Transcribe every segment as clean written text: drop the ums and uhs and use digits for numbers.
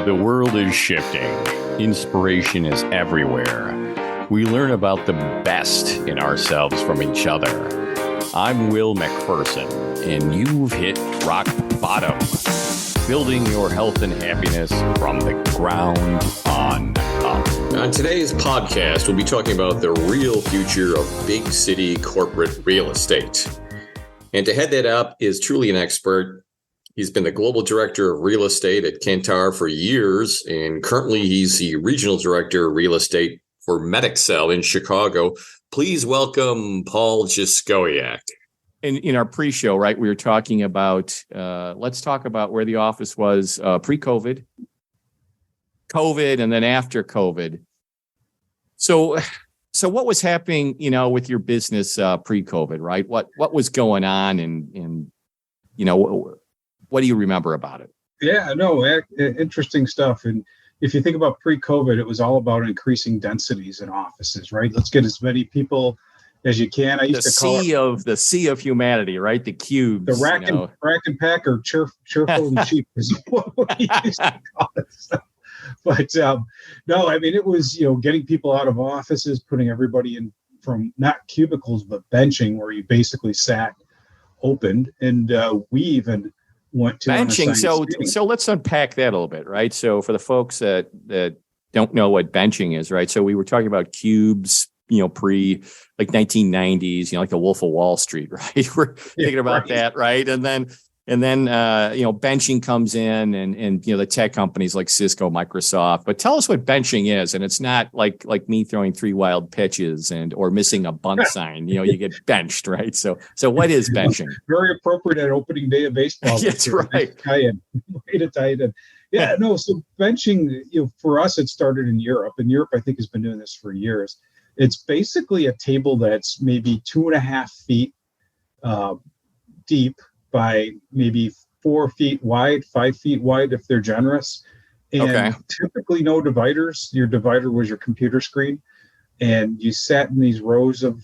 The world is shifting. Inspiration is everywhere. We learn about the best in ourselves from each other. I'm Will McPherson, and you've hit rock bottom. Building your health and happiness from the ground on up. On today's podcast, we'll be talking about the real future of big city corporate real estate. And to head that up is truly an expert. He's been the global director of real estate at Kantar for years, and currently he's the regional director of real estate for Medxcel in Chicago. Please welcome Paul Jaskowiak. In our pre-show, right, we were talking about, let's talk about where the office was pre-COVID, COVID, and then after COVID. So what was happening, with your business pre-COVID, right? What was going on, and what do you remember about it? Yeah, no, interesting stuff. And if you think about pre-COVID, it was all about increasing densities in offices, right? Let's get as many people as you can. I used to call it the sea of humanity, right? The cubes. The rack and pack, or cheerful and cheap is what we used to call it. But no, I mean, it was, getting people out of offices, putting everybody in from not cubicles, but benching, where you basically sat opened. And we even went to benching. So let's unpack that a little bit, right? So for the folks that don't know what benching is, right? So we were talking about cubes, pre like 1990s, like the Wolf of Wall Street, right? We're thinking about that, right? And then benching comes in, and the tech companies like Cisco, Microsoft. But tell us what benching is, and it's not like me throwing 3 wild pitches or missing a bunt sign. You get benched, right? So what is benching? Very appropriate at opening day of baseball. That's right. Way to tie it in. Yeah, no. So benching, for us, it started in Europe. And Europe, I think, has been doing this for years. It's basically a table that's maybe 2.5 feet deep by maybe 4 feet wide, 5 feet wide if they're generous. And typically no dividers. Your divider was your computer screen. And you sat in these rows of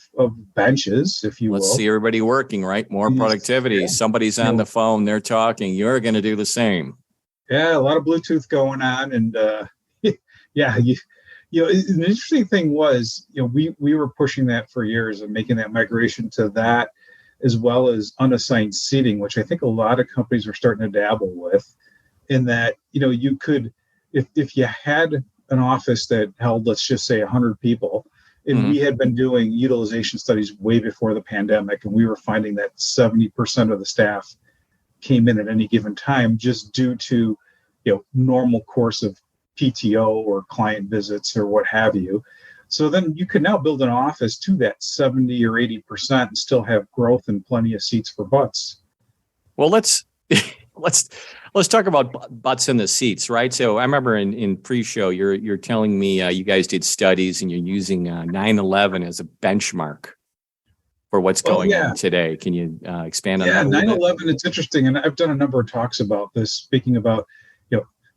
benches, if you will. Let's see everybody working, right? More productivity. Yeah. Somebody's on the phone, they're talking. You're going to do the same. Yeah, a lot of Bluetooth going on. And an interesting thing was, we were pushing that for years and making that migration to that, as well as unassigned seating, which I think a lot of companies are starting to dabble with, in that, you could, if you had an office that held, let's just say 100 people, and we had been doing utilization studies way before the pandemic, and we were finding that 70% of the staff came in at any given time just due to, normal course of PTO or client visits or what have you. So then you can now build an office to that 70 or 80% and still have growth and plenty of seats for butts. Well, let's talk about butts in the seats, right? So I remember in pre-show, you're telling me you guys did studies and you're using 9/11 as a benchmark for what's going on today. Can you expand on that? Yeah, 9/11. It's interesting, and I've done a number of talks about this. Speaking about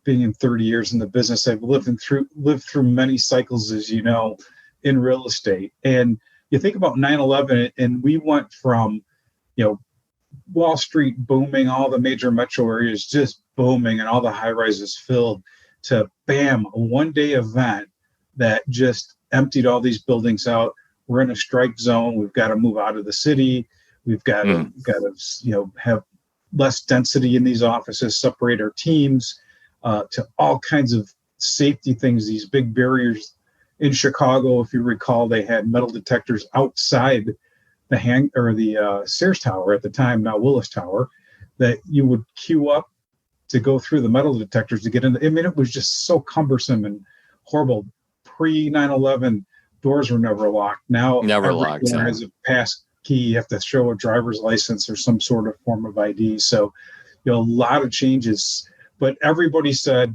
being in 30 years in the business, I've lived through many cycles, as you know, in real estate. And you think about 9/11, and we went from, Wall Street booming, all the major metro areas just booming, and all the high rises filled, to bam, a one-day event that just emptied all these buildings out. We're in a strike zone. We've got to move out of the city. We've got to have less density in these offices, separate our teams. To all kinds of safety things, these big barriers in Chicago. If you recall, they had metal detectors outside the Sears Tower at the time, now Willis Tower, that you would queue up to go through the metal detectors to get in. It was just so cumbersome and horrible. Pre 9/11, doors were never locked. Now everyone has a pass key. You have to show a driver's license or some sort of form of ID. So, a lot of changes. But everybody said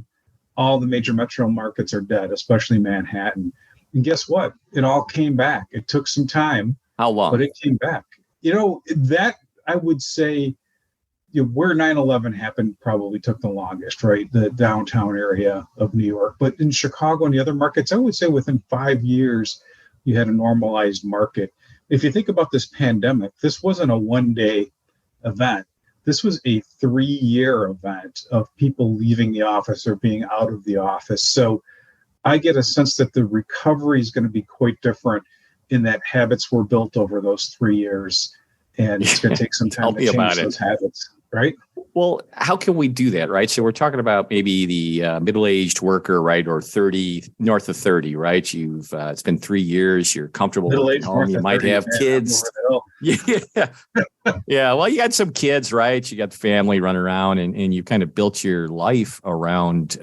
all the major metro markets are dead, especially Manhattan. And guess what? It all came back. It took some time. How long? But it came back. That I would say, where 9/11 happened probably took the longest, right? The downtown area of New York. But in Chicago and the other markets, I would say within 5 years, you had a normalized market. If you think about this pandemic, this wasn't a one-day event. this was a 3-year event of people leaving the office or being out of the office. So I get a sense that the recovery is going to be quite different in that habits were built over those 3 years, and it's going to take some time to change those habits, right? Well, how can we do that, right? So we're talking about maybe the middle-aged worker, right, or 30, north of 30, right? You've it's been 3 years. You're comfortable working home. You might have kids. Yeah, yeah. Well, you got some kids, right? You got the family running around, and you kind of built your life around,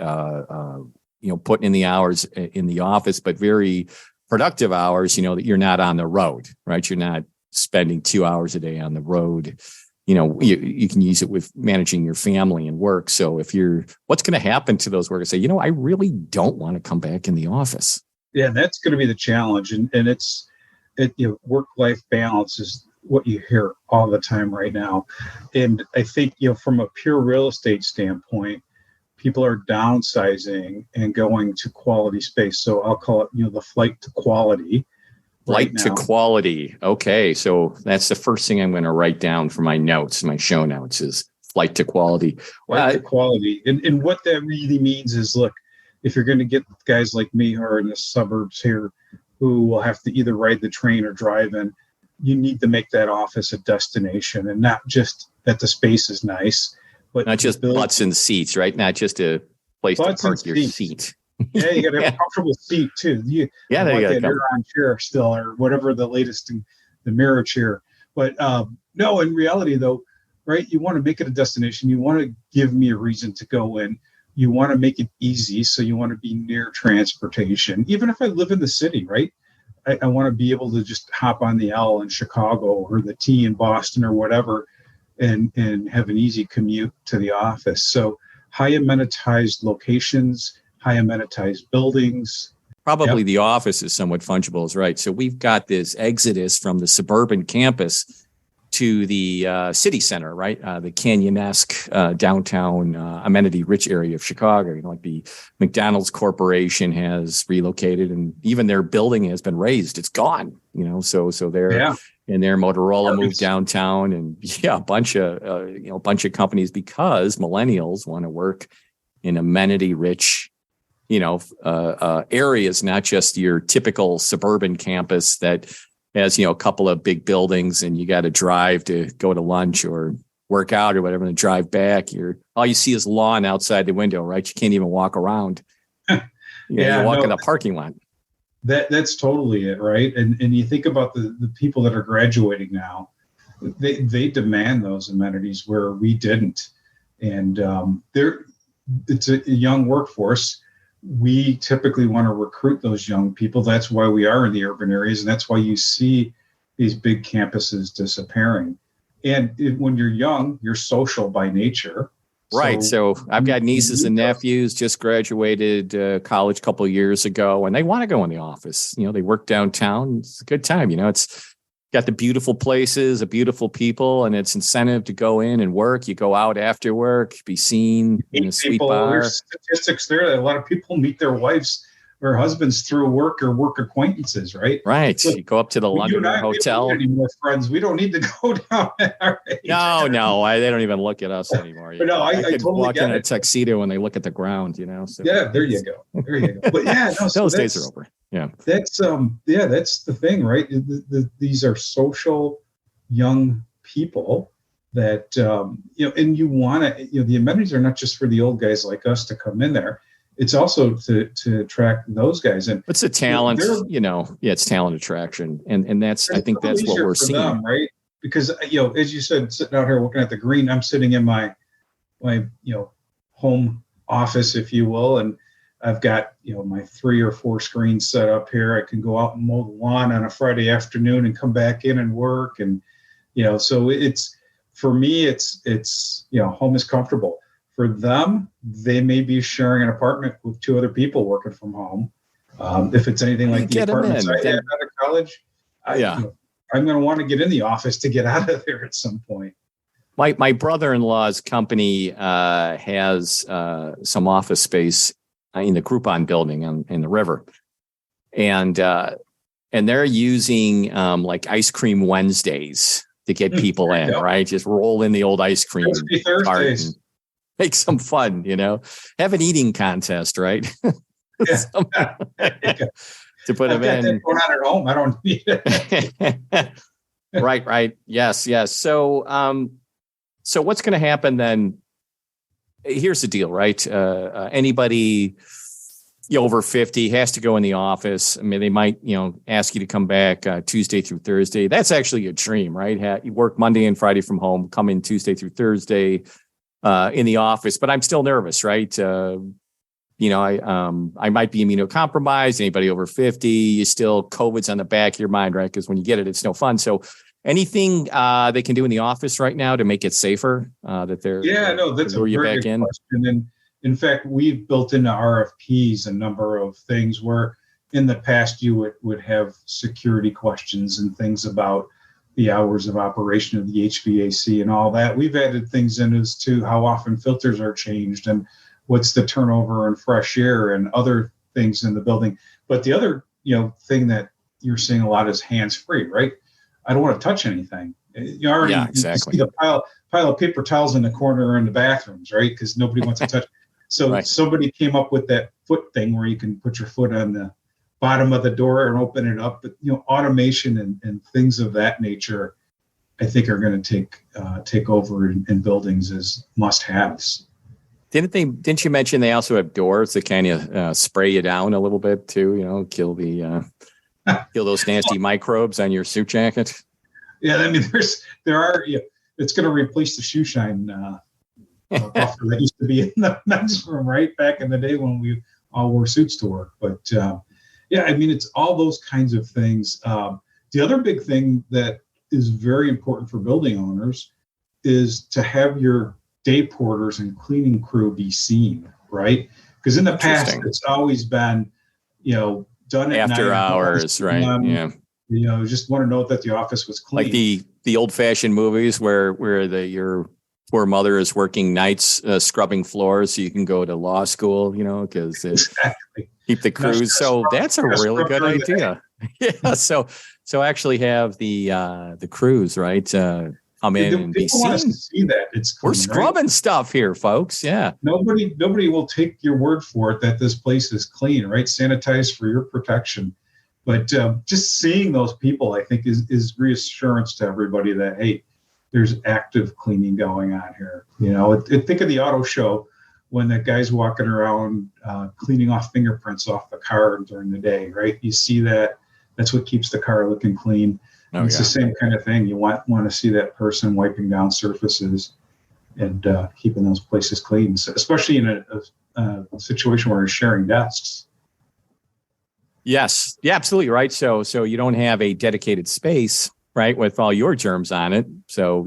putting in the hours in the office, but very productive hours. That you're not on the road, right? You're not spending 2 hours a day on the road. You can use it with managing your family and work. So what's going to happen to those workers? Say, I really don't want to come back in the office. Yeah, that's going to be the challenge. And work-life balance is what you hear all the time right now. And I think, from a pure real estate standpoint, people are downsizing and going to quality space. So I'll call it, the flight to quality. Flight to quality. Okay. So that's the first thing I'm going to write down for my notes, my show notes, is flight to quality. Flight to quality. And what that really means is, look, if you're going to get guys like me who are in the suburbs here who will have to either ride the train or drive in, you need to make that office a destination, and not just that the space is nice, but not just butts and seats, right? Not just a place to park your seat. Yeah, you got to have a comfortable seat too. You got that Aeron chair still, or whatever the latest, the mirror chair. But no, in reality though, right? You want to make it a destination. You want to give me a reason to go in. You want to make it easy, so you want to be near transportation. Even if I live in the city, right? I want to be able to just hop on the L in Chicago or the T in Boston or whatever, and have an easy commute to the office. So high amenitized locations, high amenitized buildings. Probably the office is somewhat fungible, is right. So we've got this exodus from the suburban campus to the city center, right? The Canyon-esque downtown amenity-rich area of Chicago. Like the McDonald's Corporation has relocated, and even their building has been raised. It's gone, So they're and their Motorola moved downtown, and a bunch of companies, because millennials want to work in amenity-rich areas, not just your typical suburban campus that has, a couple of big buildings and you got to drive to go to lunch or work out or whatever and drive back. All you see is lawn outside the window, right? You can't even walk around. You walk in the parking lot. That's totally it, right? And you think about the people that are graduating now, they demand those amenities where we didn't. And it's a young workforce. We typically want to recruit those young people. That's why we are in the urban areas, and that's why you see these big campuses disappearing. And when you're young, you're social by nature. Right. So I've got nieces and nephews just graduated college a couple of years ago, and they want to go in the office. They work downtown. It's a good time. It's got the beautiful places, the beautiful people, and it's incentive to go in and work. You go out after work, be seen in a sweet bar. There's statistics there that a lot of people meet their wives or husbands through work or work acquaintances, right? Right. So you go up to the London hotel. We don't need any more friends. We don't need to go down there. No. They don't even look at us anymore. But no, I could totally walk get in it. a tuxedo and they look at the ground, So. Yeah, there you go. But those days are over. Yeah. That's that's the thing, right? These are social young people that and you want to, the amenities are not just for the old guys like us to come in there. It's also to attract those guys. And it's a talent, it's talent attraction. And that's, I think that's what we're seeing. Them, right? Because, as you said, sitting out here looking at the green, I'm sitting in my home office, if you will. And I've got, my 3 or 4 screens set up here. I can go out and mow the lawn on a Friday afternoon and come back in and work. And, so for me, it's home is comfortable. For them, they may be sharing an apartment with 2 other people working from home. If it's anything like the apartments I had out of college, I'm going to want to get in the office to get out of there at some point. My brother-in-law's company has some office space in the Groupon building in the river, and they're using like Ice Cream Wednesdays to get people in, right? Just roll in the old ice cream cart and make some fun, have an eating contest, right? To put them in. Going on at home. I don't need it. Right. Yes. So what's going to happen then? Here's the deal, right? Anybody over 50 has to go in the office. I mean, they might, ask you to come back Tuesday through Thursday. That's actually a dream, right? You work Monday and Friday from home, come in Tuesday through Thursday in the office. But I'm still nervous, right? I might be immunocompromised. Anybody over 50, you still COVID's on the back of your mind, right? Because when you get it, it's no fun. So anything they can do in the office right now to make it safer that they're that's a very good question. And in fact, we've built into RFPs a number of things where in the past you would have security questions and things about the hours of operation of the HVAC and all that. We've added things in as to how often filters are changed and what's the turnover and fresh air and other things in the building. But the other, thing that you're seeing a lot is hands-free, right? I don't want to touch anything. You already exactly. see the pile of paper towels in the corner in the bathrooms, right? Because nobody wants to touch. So somebody came up with that foot thing where you can put your foot on the bottom of the door and open it up. But automation and things of that nature, I think are going to take over in buildings as must-haves. Didn't you mention they also have doors that kind of spray you down a little bit too? Kill those nasty microbes on your suit jacket. Yeah, I mean, there are. It's going to replace the shoe shine buffer that used to be in the men's room, right back in the day when we all wore suits to work. But I mean, it's all those kinds of things. The other big thing that is very important for building owners is to have your day porters and cleaning crew be seen, right? Because in the past, it's always been, done at after night, hours, right? Just want to know that the office was clean. Like the old fashioned movies where your poor mother is working nights scrubbing floors so you can go to law school, because keep the crews. So that's a really good idea. Yeah. So actually have the crews, right? Come in and be seen. To see that it's clean, we're scrubbing stuff here, folks. Yeah. Nobody will take your word for it that this place is clean, right? Sanitized for your protection. But just seeing those people, I think, is reassurance to everybody that, hey, there's active cleaning going on here. Think of the auto show when the guy's walking around cleaning off fingerprints off the car during the day, right? You see that. That's what keeps the car looking clean. It's the same kind of thing. You want to see that person wiping down surfaces and keeping those places clean, especially in a situation where you're sharing desks. Yes. Yeah, absolutely. Right. So you don't have a dedicated space, right, with all your germs on it. So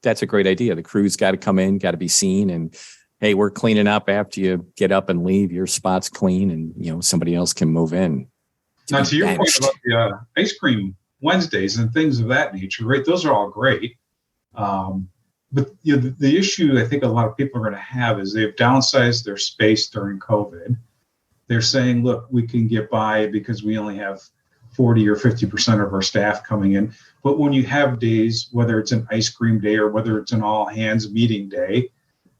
that's a great idea. The crew's got to come in, got to be seen, and hey, we're cleaning up after you get up and leave. Your spot's clean, and somebody else can move in. Now, to your point about the ice cream Wednesdays and things of that nature, right? Those are all great. But the issue I think a lot of people are going to have is they've downsized their space during COVID. They're saying, look, we can get by because we only have 40 or 50% of our staff coming in. But when you have days, whether it's an ice cream day or whether it's an all hands meeting day,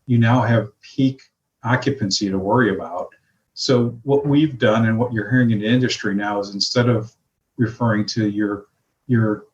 you now have peak occupancy to worry about. So what we've done and what you're hearing in the industry now is instead of referring to your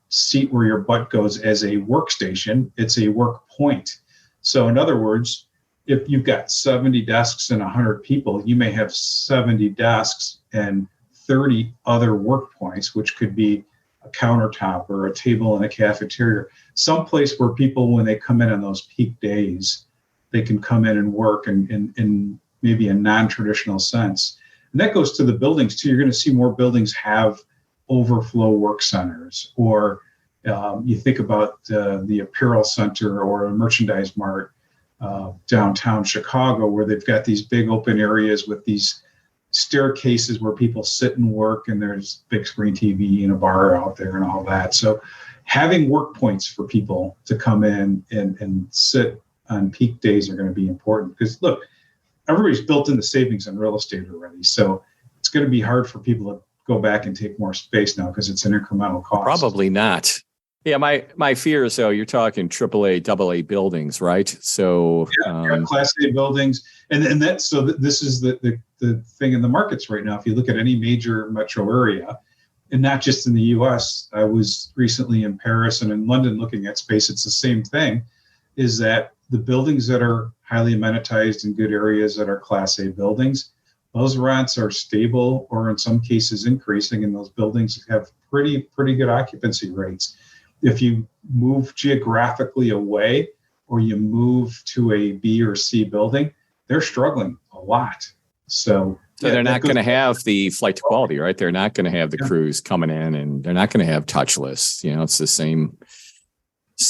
seat where your butt goes as a workstation, it's a work point. So in other words, if you've got 70 desks and 100 people, you may have 70 desks and 30 other work points, which could be a countertop or a table in a cafeteria, someplace where people, when they come in on those peak days, they can come in and work in maybe a non-traditional sense. And that goes to the buildings too. You're going to see more buildings have overflow work centers, or you think about the apparel center or a merchandise mart downtown Chicago, where they've got these big open areas with these staircases where people sit and work, and there's big screen TV and a bar out there and all that. So having work points for people to come in and sit on peak days are going to be important, because look, everybody's built in the savings in real estate already. So it's going to be hard for people to go back and take more space now because it's an incremental cost. Probably not. Yeah, my fear is, so you're talking AAA, AA buildings, right? So Class A buildings, and that's so this is the thing in the markets right now. If you look at any major metro area, and not just in the U.S., I was recently in Paris and in London looking at space. It's the same thing, is that the buildings that are highly amenitized in good areas that are Class A buildings, those rents are stable or in some cases increasing, and those buildings have pretty good occupancy rates. If you move geographically away or you move to a B or C building, they're struggling a lot. So they're not going to have the flight to quality, right? They're not going to have the crews coming in, and they're not going to have touchless. It's the same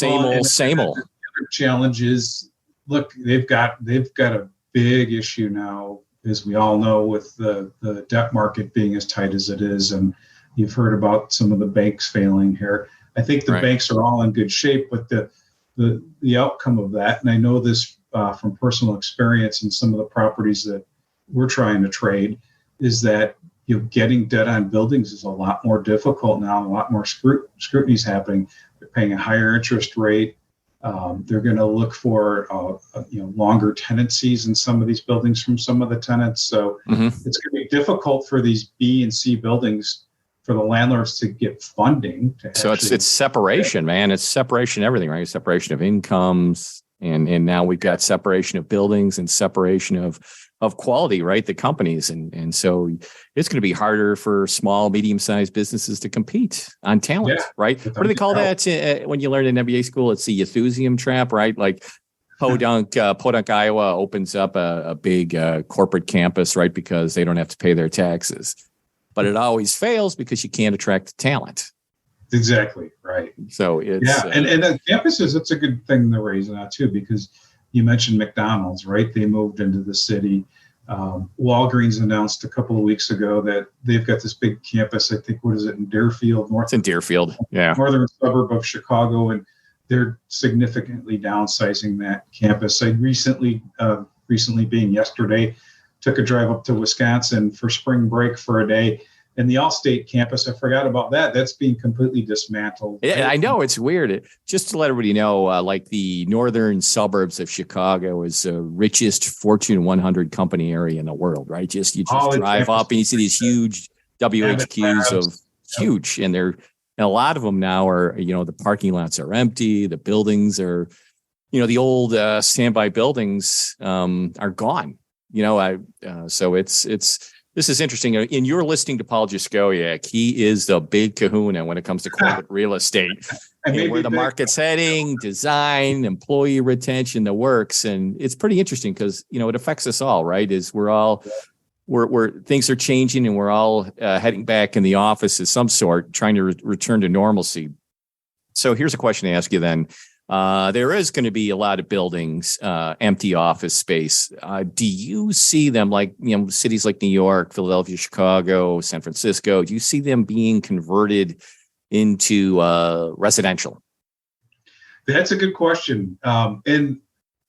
old. The challenge is, look, they've got a big issue now, as we all know, with the debt market being as tight as it is, and you've heard about some of the banks failing here. I think the banks are all in good shape, but the outcome of that, and I know this from personal experience in some of the properties that we're trying to trade, is that getting debt on buildings is a lot more difficult now. A lot more scrutiny is happening. They're paying a higher interest rate. They're going to look for longer tenancies in some of these buildings from some of the tenants. So it's going to be difficult for these B and C buildings for the landlords to get funding. So it's separation, man. It's separation of everything, right? Separation of incomes, and now we've got separation of buildings and separation of quality, right? The companies. And so it's going to be harder for small, medium-sized businesses to compete on talent, right? What do they call that when you learn in MBA school? It's the Enthusiasm trap, right? Like Podunk, Iowa opens up a big corporate campus, right? Because they don't have to pay their taxes. But it always fails because you can't attract talent. Exactly, right. So it's... and campuses, it's a good thing they're raising out too, because you mentioned McDonald's, right? They moved into the city. Walgreens announced a couple of weeks ago that they've got this big campus. I think, what is it, in Deerfield? It's in Deerfield, yeah. Northern suburb of Chicago, and they're significantly downsizing that campus. I recently being yesterday, took a drive up to Wisconsin for spring break for a day. And the Allstate campus, I forgot about that. That's being completely dismantled. Yeah, I know, it's weird. Just to let everybody know, like the northern suburbs of Chicago is the richest Fortune 100 company area in the world, right? You just drive up and you see these huge WHQs of huge, and a lot of them now are, the parking lots are empty. The buildings are, the old standby buildings are gone. So this is interesting. And you're listening to Paul Jaskowiak. He is the big kahuna when it comes to corporate real estate and where the market's heading, design, employee retention, the works. And it's pretty interesting because, it affects us all, right? We're things are changing, and we're all heading back in the office of some sort, trying to return to normalcy. So here's a question to ask you then. There is going to be a lot of buildings, empty office space. Do you see them, like, cities like New York, Philadelphia, Chicago, San Francisco? Do you see them being converted into residential? That's a good question. And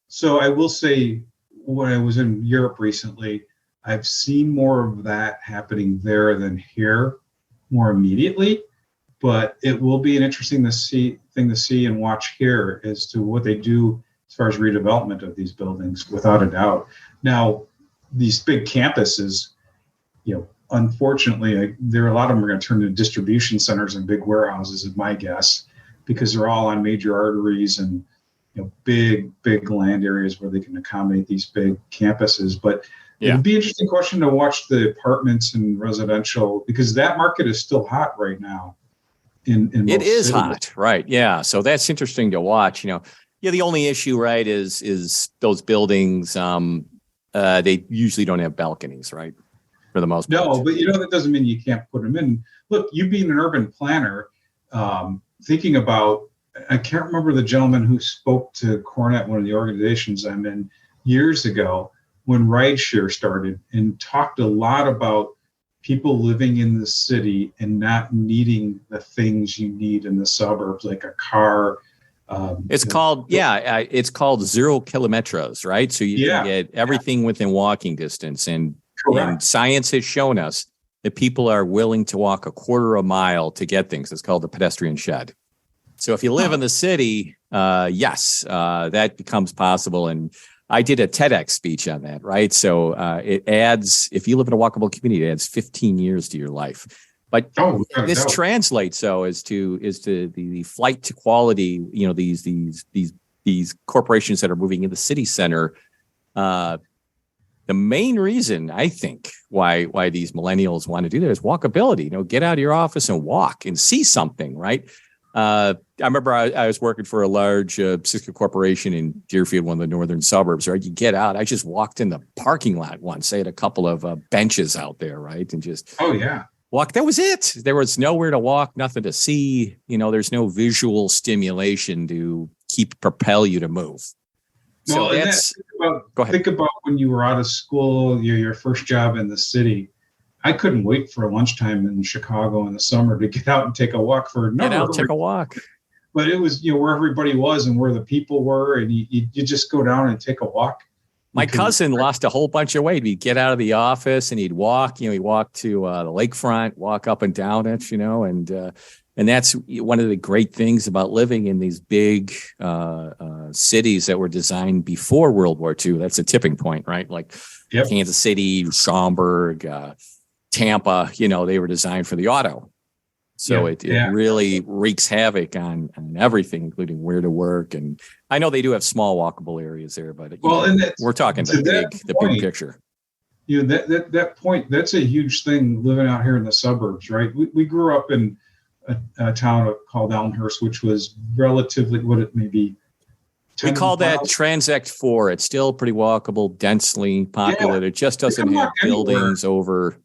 so I will say, when I was in Europe recently, I've seen more of that happening there than here more immediately. But it will be an interesting thing to see and watch here as to what they do as far as redevelopment of these buildings, without a doubt. Now, these big campuses, unfortunately, there are a lot of them are going to turn into distribution centers and big warehouses, is my guess, because they're all on major arteries and big land areas where they can accommodate these big campuses. But it would be an interesting question to watch the apartments and residential, because that market is still hot right now. It is hot, right? Yeah. So that's interesting to watch. The only issue, right, is those buildings. They usually don't have balconies, right, for the most part. No, but that doesn't mean you can't put them in. Look, you being an urban planner, thinking about, I can't remember the gentleman who spoke to Cornet, one of the organizations I'm in, years ago when rideshare started, and talked a lot about people living in the city and not needing the things you need in the suburbs, like a car. It's called zero kilometers, right? So you can get everything within walking distance. And science has shown us that people are willing to walk a quarter of a mile to get things. It's called the pedestrian shed. So if you live in the city, yes, that becomes possible. And I did a TEDx speech on that, right? So it adds, if you live in a walkable community, it adds 15 years to your life. But this translates as to the flight to quality. You know, these corporations that are moving in the city center. The main reason I think why these millennials want to do that is walkability. You know, get out of your office and walk and see something, right? I remember I was working for a large Cisco corporation in Deerfield, one of the northern suburbs, right? You get out. I just walked in the parking lot once. They had a couple of benches out there, right? And just walk. That was it. There was nowhere to walk, nothing to see. You know, there's no visual stimulation to propel you to move. So think about when you were out of school, your first job in the city. I couldn't wait for lunchtime in Chicago in the summer to get out and take a walk take a walk. But it was, where everybody was and where the people were, and you just go down and take a walk. My cousin lost a whole bunch of weight. He'd get out of the office and he'd walk. He'd walk to the lakefront, walk up and down it, and that's one of the great things about living in these big cities that were designed before World War II. That's a tipping point, right? Like Kansas City, Schaumburg, Tampa, they were designed for the auto. So it really wreaks havoc on everything, including where to work. And I know they do have small walkable areas there, but we're talking the big picture. That point, that's a huge thing living out here in the suburbs, right? We grew up in a town called Elmhurst, which was relatively, we call that Transact 4. It's still pretty walkable, densely populated. It just doesn't have buildings over.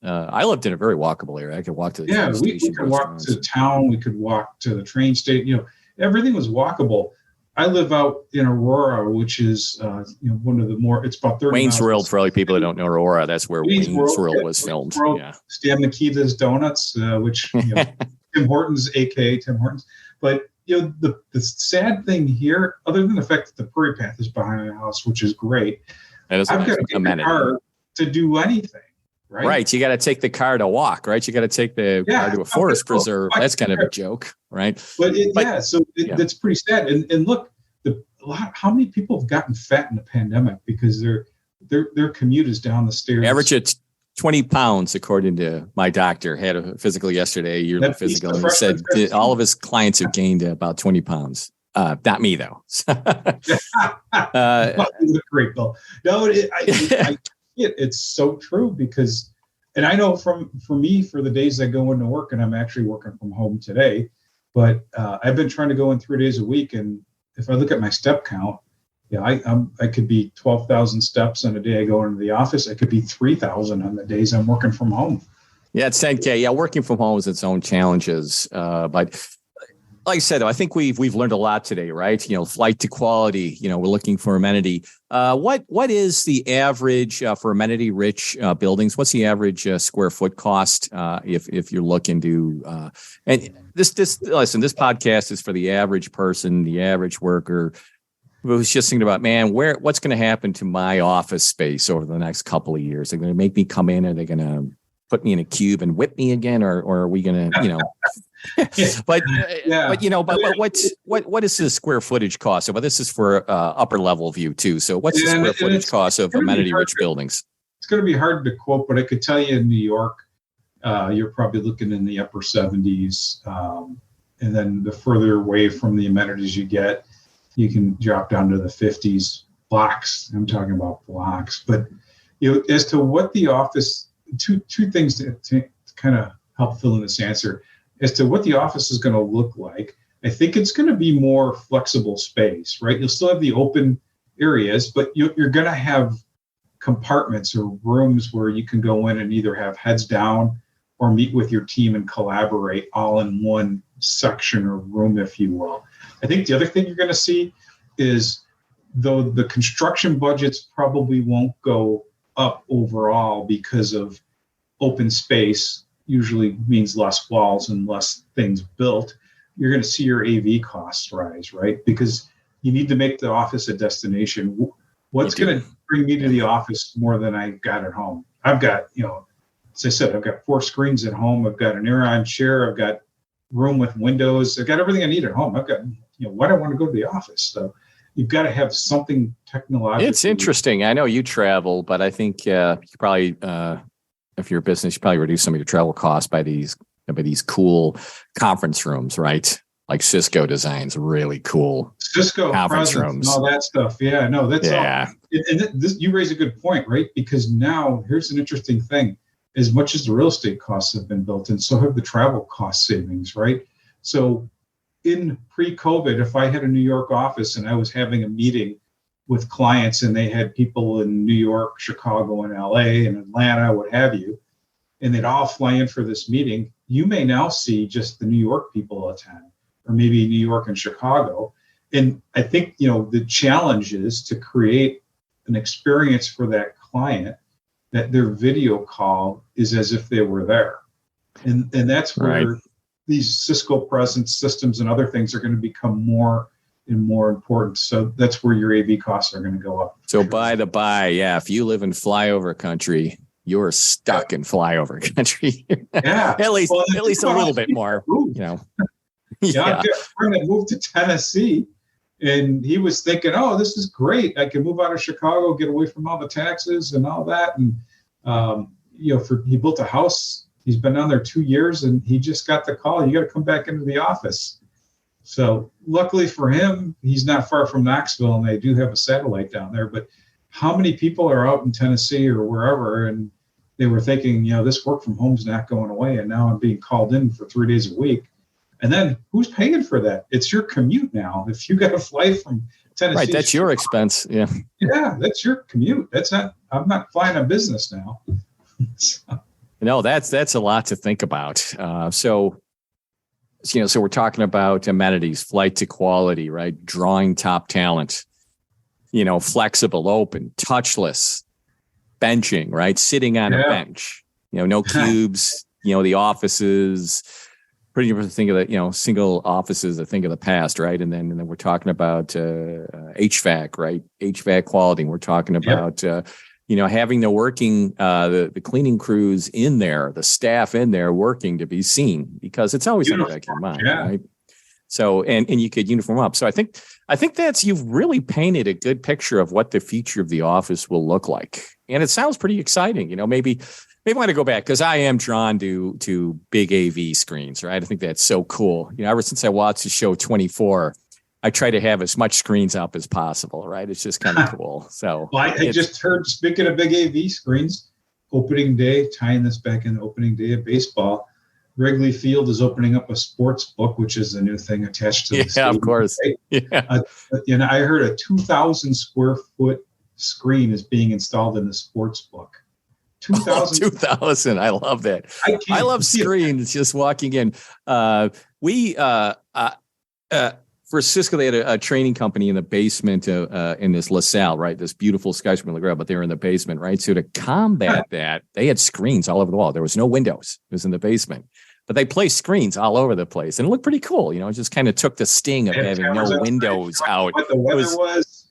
I lived in a very walkable area. I could walk to the train station. We could walk to town. We could walk to the train station. Everything was walkable. I live out in Aurora, which is one of the more. It's about 30 Wayne's miles. World, for all you people that don't know Aurora, that's where Wayne's World was filmed. Stan Nikita's Donuts, which Tim Hortons, aka Tim Hortons. But the sad thing here, other than the fact that the Prairie Path is behind the house, which is great, I've got to get a car to do anything. Right. You got to take the car to walk, right? You got to take the car to a forest preserve. That's kind of a joke, right? That's pretty sad. And look, how many people have gotten fat in the pandemic because their commute is down the stairs. Average at 20 pounds, according to my doctor. Had a physical yesterday, a yearly physical, and he said all of his clients have gained about 20 pounds. Not me, though. Great, Bill. No, it's so true because, and I know for me, for the days I go into work, and I'm actually working from home today, but I've been trying to go in 3 days a week. And if I look at my step count, I could be 12,000 steps on a day I go into the office. I could be 3,000 on the days I'm working from home. Yeah, it's 10K. Yeah, working from home has its own challenges. But like I said, I think we've learned a lot today, right? Flight to quality. We're looking for amenity. What is the average for amenity-rich buildings? What's the average square foot cost if you're looking to? And this podcast is for the average person, the average worker who's just thinking about, man, what's going to happen to my office space over the next couple of years? They're going to make me come in, and they're going to put me in a cube and whip me again, or are we going to, But what is the square footage cost? Well, this is for upper level view too. So what's the square footage cost of amenity rich buildings? It's going to be hard to quote, but I could tell you in New York, you're probably looking in the upper 70s. And then the further away from the amenities you get, you can drop down to the 50s blocks. I'm talking about blocks, but as to what the office, two things to kind of help fill in this answer. As to what the office is going to look like, I think it's going to be more flexible space, right? You'll still have the open areas, but you're going to have compartments or rooms where you can go in and either have heads down or meet with your team and collaborate all in one section or room, if you will. I think the other thing you're going to see is, though the construction budgets probably won't go up overall because of open space, usually means less walls and less things built, you're going to see your AV costs rise, right? Because you need to make the office a destination. What's going to bring me to the office more than I got at home? I've got, as I said, I've got 4 screens at home. I've got an Aeron chair. I've got room with windows. I've got everything I need at home. I've got, why do I want to go to the office? So you've got to have something technological. It's interesting. I know you travel, but I think you probably, if you're a business, you probably reduce some of your travel costs by these cool conference rooms, right? Like Cisco designs really cool Cisco conference rooms, and all that stuff. Yeah, no, that's all. And this, you raise a good point, right? Because now here's an interesting thing. As much as the real estate costs have been built in, so have the travel cost savings, right? So in pre-COVID, if I had a New York office and I was having a meeting with clients and they had people in New York, Chicago, and LA and Atlanta, what have you, and they'd all fly in for this meeting, you may now see just the New York people attend, or maybe New York and Chicago. And I think, the challenge is to create an experience for that client that their video call is as if they were there. And that's where these Cisco presence systems and other things are going to become more and more important. So that's where your AV costs are going to go up. So by the by, if you live in flyover country, you're stuck in flyover country. Yeah. at least a little bit more, Yeah. I've got a friend that moved to Tennessee, and he was thinking, oh, this is great. I can move out of Chicago, get away from all the taxes and all that. And, he built a house. He's been down there 2 years, and he just got the call. You got to come back into the office. So luckily for him, he's not far from Knoxville, and they do have a satellite down there. But how many people are out in Tennessee or wherever, and they were thinking, this work from home is not going away, and now I'm being called in for 3 days a week. And then who's paying for that? It's your commute now. If you got to fly from Tennessee, right, that's your expense. Yeah, that's your commute. I'm not flying a business now. So. No, that's a lot to think about. So we're talking about amenities, flight to quality, right? Drawing top talent, flexible, open, touchless, benching, right? Sitting on a bench, no cubes, the offices, pretty much think of the, single offices, I think of the past, right? And then we're talking about HVAC, right? HVAC quality. We're talking about, having the working, the cleaning crews in there, the staff in there working to be seen, because it's always in the back of your mind, right? So, and you could uniform up. So I think you've really painted a good picture of what the future of the office will look like. And it sounds pretty exciting. Maybe I want to go back, because I am drawn to big AV screens, right? I think that's so cool. Ever since I watched the show 24, I try to have as much screens up as possible, right? It's just kind of cool. So I just heard, speaking of big AV screens, opening day, tying this back in the opening day of baseball, Wrigley Field is opening up a sports book, which is a new thing attached to the stadium, of course. Right? Yeah. I heard a 2,000 square foot screen is being installed in the sports book. 2,000. I love that. I love screens just walking in. For Cisco, they had a training company in the basement in this LaSalle, right? This beautiful skyscraper, but they were in the basement, right? So to combat that, they had screens all over the wall. There was no windows. It was in the basement. But they placed screens all over the place. And it looked pretty cool. It just kind of took the sting of having no windows out. What the weather was.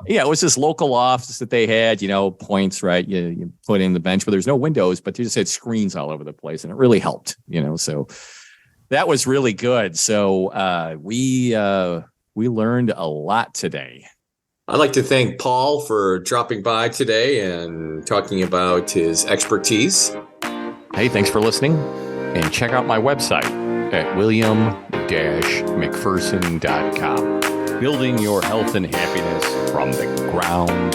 Yeah, it was this local office that they had, points, right? You put in the bench, but there's no windows, but they just had screens all over the place. And it really helped, so that was really good. So we learned a lot today. I'd like to thank Paul for dropping by today and talking about his expertise. Hey, thanks for listening. And check out my website at william-mcpherson.com. Building your health and happiness from the ground